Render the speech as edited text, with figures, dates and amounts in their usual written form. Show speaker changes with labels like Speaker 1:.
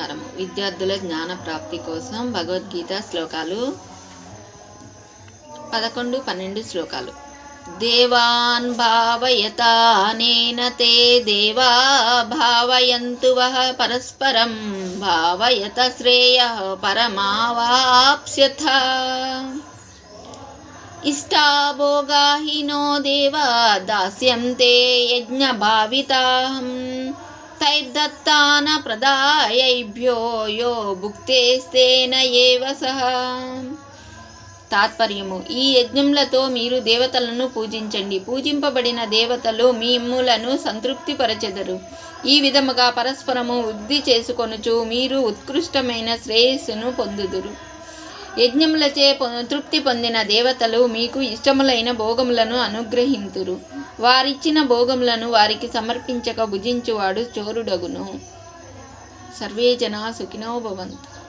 Speaker 1: నమస్కారము. విద్యార్థుల జ్ఞాన ప్రాప్తి కోసం భగవద్గీత శ్లోకాలు 11, 12 శ్లోకాలు. దేవాన్ భావయతానేన తే దేవా భావయంతు వః పరస్పరం భావయత శ్రేయః పరమావాప్స్యథ. ఇష్టాభోగాహినో దేవా దాస్యంతే యజ్ఞభావితాః తైర్దత్తాన ప్రదాయైభ్యో యో భుక్తేస్తేన ఏవ సహ. తాత్పర్యము: ఈ యజ్ఞములతో మీరు దేవతలను పూజించండి. పూజింపబడిన దేవతలు మిమ్ములను సంతృప్తిపరచెదరు. ఈ విధముగా పరస్పరము వృద్ధి చేసుకొనుచు మీరు ఉత్కృష్టమైన శ్రేయస్సును పొందుదురు. యజ్ఞములచే తృప్తి పొందిన దేవతలు మీకు ఇష్టములైన భోగములను అనుగ్రహింతురు. వారిచ్చిన భోగములను వారికి సమర్పించక భుజించువాడు చోరుడగును. సర్వే జనా సుఖినో భవంతు.